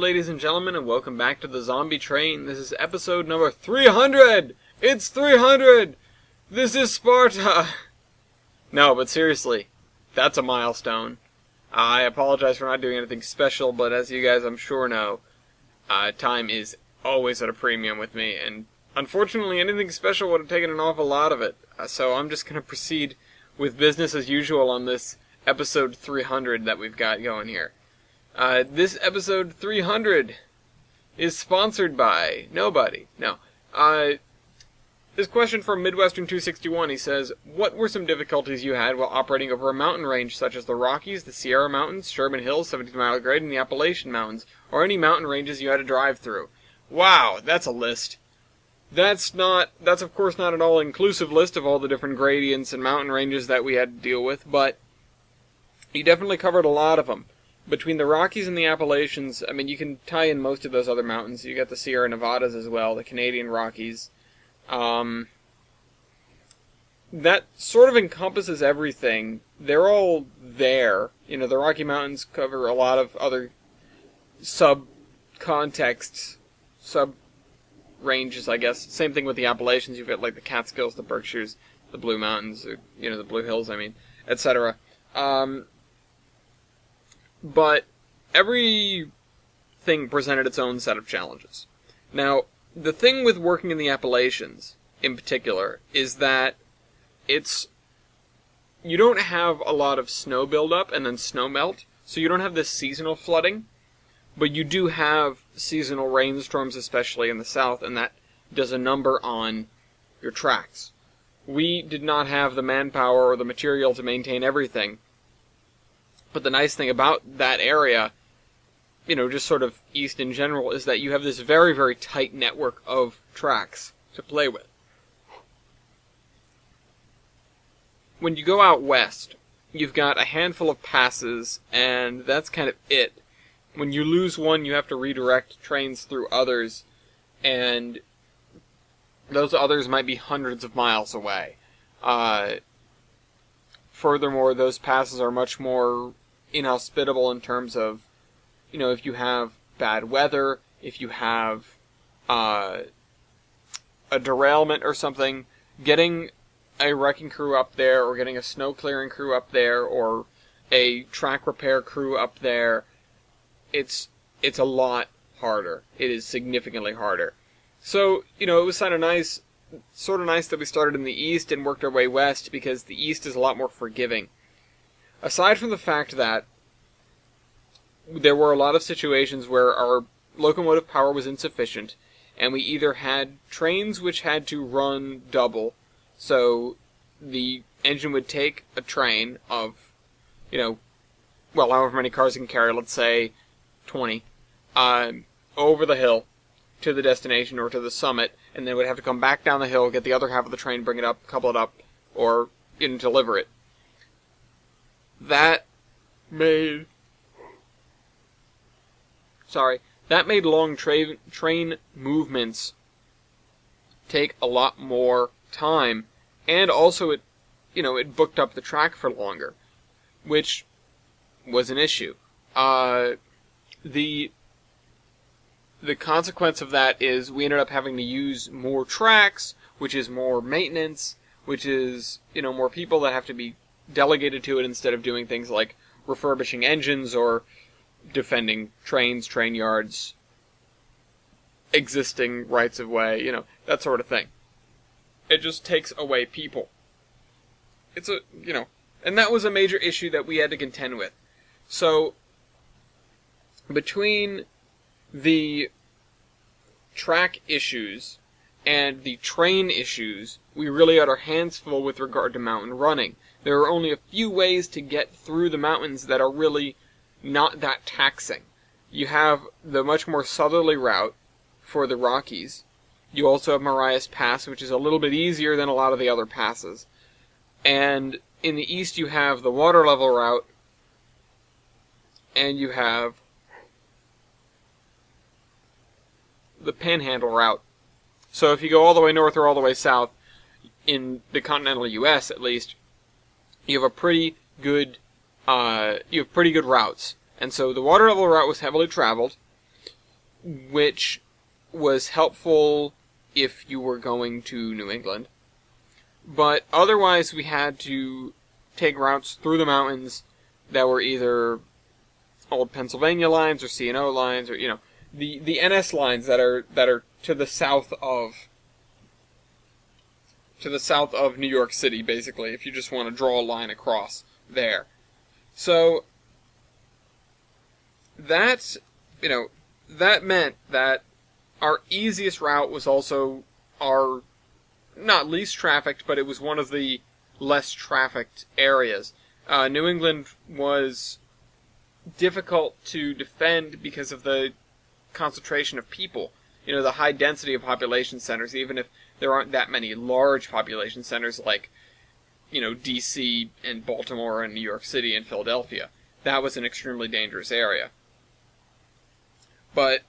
ladies and gentlemen, and welcome back to the Zombie Train. This is episode number 300! It's 300! This is Sparta! No, but seriously, that's a milestone. I apologize for not doing anything special, but as you guys I'm sure know, time is always at a premium with me, and unfortunately anything special would have taken an awful lot of it. So I'm just going to proceed with business as usual on this episode 300 that we've got going here. This episode 300 is sponsored by nobody. No. This question from Midwestern 261, he says, what were some difficulties you had while operating over a mountain range such as the Rockies, the Sierra Mountains, Sherman Hills, 17-mile grade, and the Appalachian Mountains, or any mountain ranges you had to drive through? Wow, that's a list. That's of course not an all-inclusive list of all the different gradients and mountain ranges that we had to deal with, but you definitely covered a lot of them. Between the Rockies and the Appalachians, I mean, you can tie in most of those other mountains. You got the Sierra Nevadas as well, the Canadian Rockies. That sort of encompasses everything. They're all there. You know, the Rocky Mountains cover a lot of other sub-contexts, sub-ranges, I guess. Same thing with the Appalachians. You've got, like, the Catskills, the Berkshires, the Blue Mountains, or, you know, the Blue Hills, I mean, etc. But everything presented its own set of challenges. Now, the thing with working in the Appalachians, in particular, is that you don't have a lot of snow buildup and then snow melt, so you don't have this seasonal flooding, but you do have seasonal rainstorms, especially in the south, and that does a number on your tracks. We did not have the manpower or the material to maintain everything, but the nice thing about that area, you know, just sort of east in general, is that you have this very, very tight network of tracks to play with. When you go out west, you've got a handful of passes, and that's kind of it. When you lose one, you have to redirect trains through others, and those others might be hundreds of miles away. Furthermore, those passes are much more inhospitable in terms of, you know, if you have bad weather, if you have a derailment or something, getting a wrecking crew up there, or getting a snow clearing crew up there, or a track repair crew up there, it's a lot harder. It is significantly harder. So, you know, it was sort of nice that we started in the east and worked our way west, because the east is a lot more forgiving. Aside from the fact that there were a lot of situations where our locomotive power was insufficient, and we either had trains which had to run double, so the engine would take a train of, you know, well, however many cars it can carry, let's say 20, over the hill to the destination or to the summit, and then would have to come back down the hill, get the other half of the train, bring it up, couple it up, or even deliver it. That made long train movements take a lot more time, and also it booked up the track for longer, which was an issue. The consequence of that is we ended up having to use more tracks, which is more maintenance, which is, you know, more people that have to be delegated to it instead of doing things like refurbishing engines or defending trains, train yards, existing rights of way, you know, that sort of thing. It just takes away people. And that was a major issue that we had to contend with. So, between the track issues and the train issues, we really had our hands full with regard to mountain running. There are only a few ways to get through the mountains that are really not that taxing. You have the much more southerly route for the Rockies. You also have Marias Pass, which is a little bit easier than a lot of the other passes. And in the east you have the water level route, and you have the Panhandle route. So if you go all the way north or all the way south, in the continental U.S. at least, you have pretty good routes. And so the water level route was heavily traveled. which was helpful if you were going to New England. But otherwise, we had to take routes through the mountains that were either old Pennsylvania lines or C&O lines, or the NS lines that are to the south of New York City, basically, if you just want to draw a line across there. So that meant that our easiest route was also our not least trafficked, but it was one of the less trafficked areas. New England was difficult to defend because of the concentration of people. The high density of population centers, even if there aren't that many large population centers like, D.C. and Baltimore and New York City and Philadelphia. That was an extremely dangerous area. But,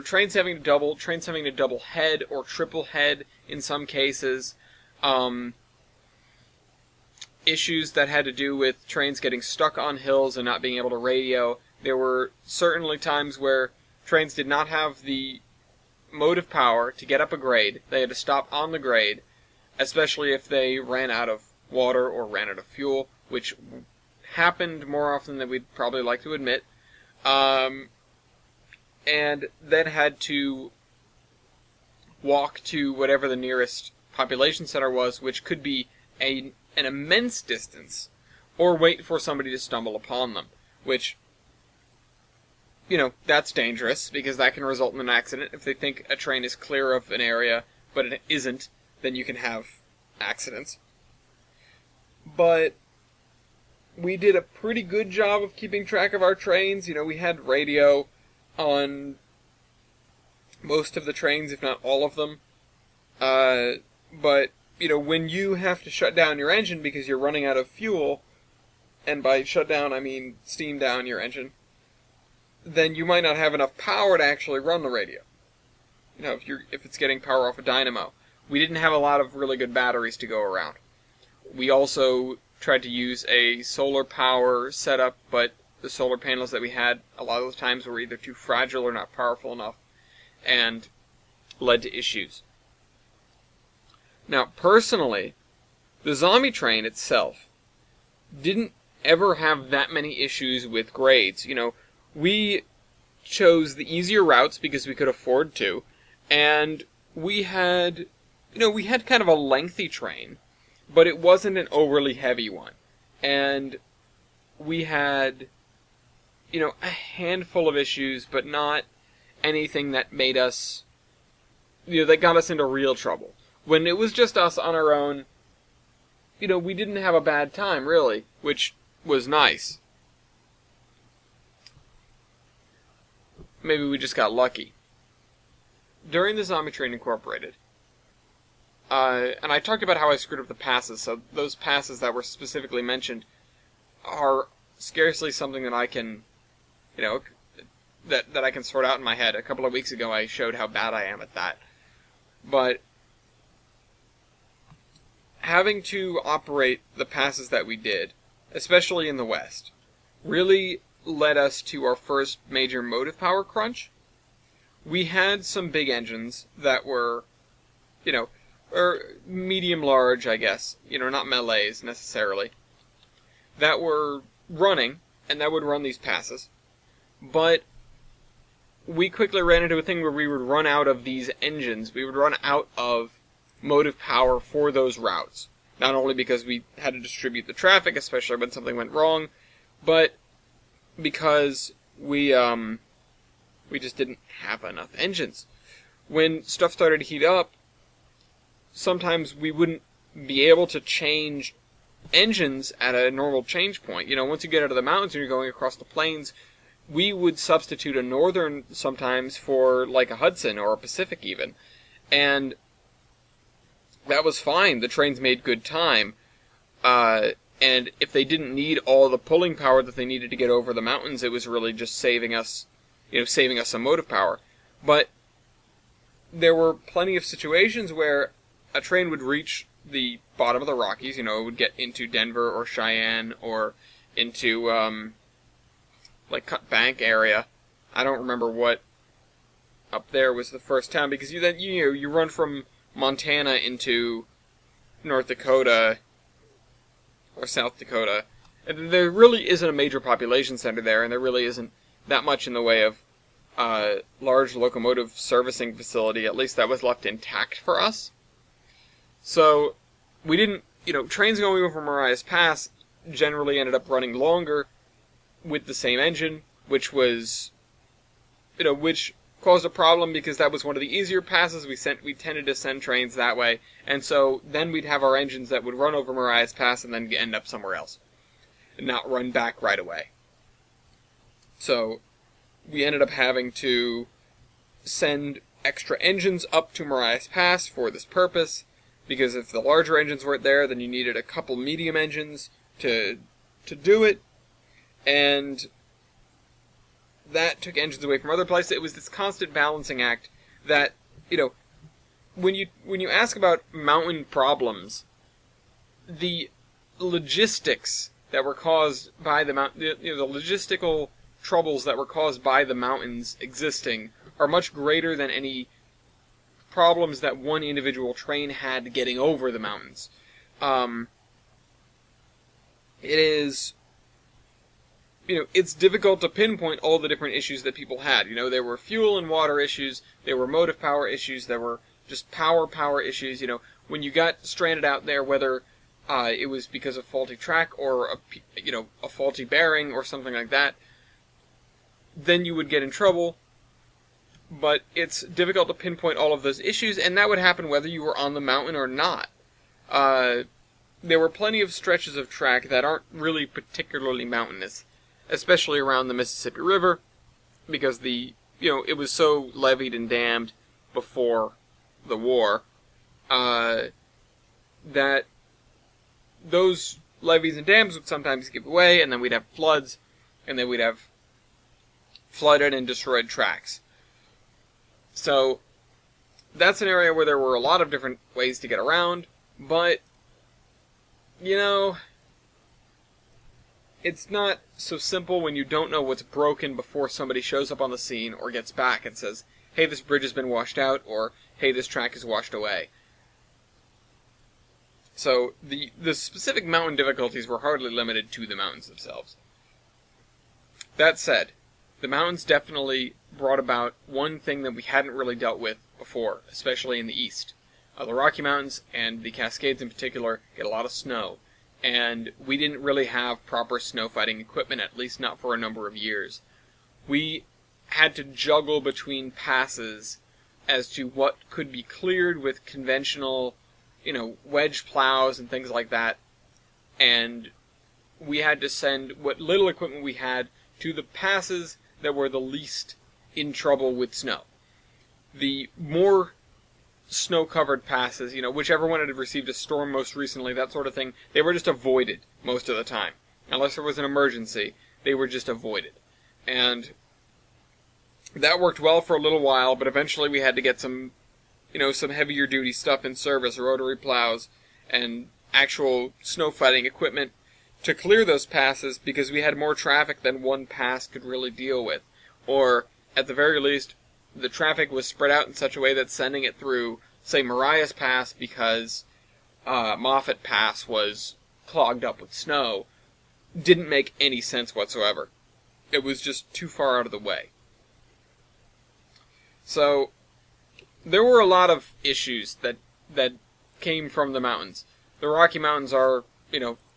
trains having to double head or triple head in some cases, issues that had to do with trains getting stuck on hills and not being able to radio. There were certainly times where trains did not have the motive power to get up a grade. They had to stop on the grade, especially if they ran out of water or ran out of fuel, which happened more often than we'd probably like to admit. And then had to walk to whatever the nearest population center was, which could be an immense distance, or wait for somebody to stumble upon them, which, that's dangerous, because that can result in an accident. If they think a train is clear of an area, but it isn't, then you can have accidents. But we did a pretty good job of keeping track of our trains. We had radio on most of the trains, if not all of them. But, when you have to shut down your engine because you're running out of fuel, and by shut down I mean steam down your engine, then you might not have enough power to actually run the radio. If it's getting power off a dynamo. We didn't have a lot of really good batteries to go around. We also tried to use a solar power setup, but the solar panels that we had a lot of the times were either too fragile or not powerful enough, and led to issues. Now, personally, the zombie train itself didn't ever have that many issues with grades. We chose the easier routes because we could afford to, and we had kind of a lengthy train, but it wasn't an overly heavy one. And we had, a handful of issues, but not anything that made us, that got us into real trouble. When it was just us on our own, we didn't have a bad time, really, which was nice. Maybe we just got lucky. During the Zombie Train Incorporated, and I talked about how I screwed up the passes, so those passes that were specifically mentioned are scarcely something that I can, that I can sort out in my head. A couple of weeks ago I showed how bad I am at that. But having to operate the passes that we did, especially in the West, really led us to our first major motive power crunch. We had some big engines that were, or medium-large, I guess, not melees necessarily, that were running, and that would run these passes. But we quickly ran into a thing where we would run out of these engines. We would run out of motive power for those routes. Not only because we had to distribute the traffic, especially when something went wrong, but because we just didn't have enough engines. When stuff started to heat up, sometimes we wouldn't be able to change engines at a normal change point. Once you get out of the mountains and you're going across the plains, we would substitute a Northern sometimes for like a Hudson or a Pacific even. And that was fine. The trains made good time. And if they didn't need all the pulling power that they needed to get over the mountains, it was really just saving us some motive power. But there were plenty of situations where a train would reach the bottom of the Rockies, it would get into Denver or Cheyenne or into, Cut Bank area. I don't remember what up there was the first town, because you run from Montana into North Dakota or South Dakota, and there really isn't a major population center there, and there really isn't that much in the way of large locomotive servicing facility. At least that was left intact for us. So we didn't, trains going over Marias Pass generally ended up running longer with the same engine, which was, which caused a problem because that was one of the easier passes. We tended to send trains that way, and so then we'd have our engines that would run over Marias Pass and then end up somewhere else, and not run back right away. So we ended up having to send extra engines up to Marias Pass for this purpose, because if the larger engines weren't there, then you needed a couple medium engines to do it, and that took engines away from other places. It was this constant balancing act that, when you ask about mountain problems, the logistics that were caused by the mountain, the logistical troubles that were caused by the mountains existing are much greater than any problems that one individual train had getting over the mountains. It is, it's difficult to pinpoint all the different issues that people had. There were fuel and water issues, there were motive power issues, there were just power issues. When you got stranded out there, whether it was because of faulty track or a faulty bearing or something like that, then you would get in trouble. But it's difficult to pinpoint all of those issues, and that would happen whether you were on the mountain or not. There were plenty of stretches of track that aren't really particularly mountainous, especially around the Mississippi River, because it was so leveed and dammed before the war, that those levees and dams would sometimes give way, and then we'd have floods, and then we'd have flooded and destroyed tracks. So that's an area where there were a lot of different ways to get around, but it's not so simple when you don't know what's broken before somebody shows up on the scene or gets back and says, hey, this bridge has been washed out, or hey, this track is washed away. So the specific mountain difficulties were hardly limited to the mountains themselves. That said, the mountains definitely brought about one thing that we hadn't really dealt with before, especially in the east. The Rocky Mountains, and the Cascades in particular, get a lot of snow, and we didn't really have proper snow fighting equipment, at least not for a number of years. We had to juggle between passes as to what could be cleared with conventional, wedge plows and things like that, and we had to send what little equipment we had to the passes that were the least in trouble with snow. The more snow-covered passes, whichever one had received a storm most recently, that sort of thing, they were just avoided most of the time. Unless there was an emergency, they were just avoided. And that worked well for a little while, but eventually we had to get some heavier duty stuff in service, rotary plows, and actual snow fighting equipment to clear those passes, because we had more traffic than one pass could really deal with. Or, at the very least, the traffic was spread out in such a way that sending it through, say, Marias Pass, because Moffett Pass was clogged up with snow, didn't make any sense whatsoever. It was just too far out of the way. So, there were a lot of issues that came from the mountains. The Rocky Mountains are,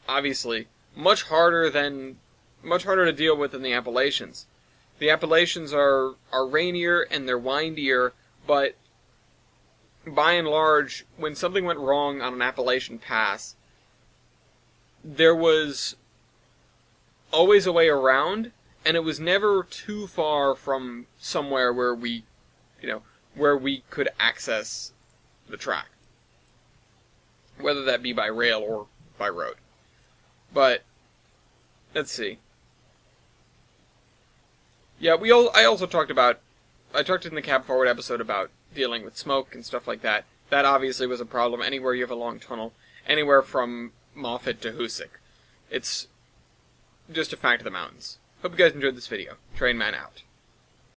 obviously much harder to deal with than the Appalachians. The Appalachians are rainier and they're windier, but by and large, when something went wrong on an Appalachian pass, there was always a way around, and it was never too far from somewhere where we could access the track, whether that be by rail or by road. But let's see. Yeah, I also talked in the Cab Forward episode about dealing with smoke and stuff like that. That obviously was a problem anywhere you have a long tunnel, anywhere from Moffett to Hoosick. It's just a fact of the mountains. Hope you guys enjoyed this video. Trainman out.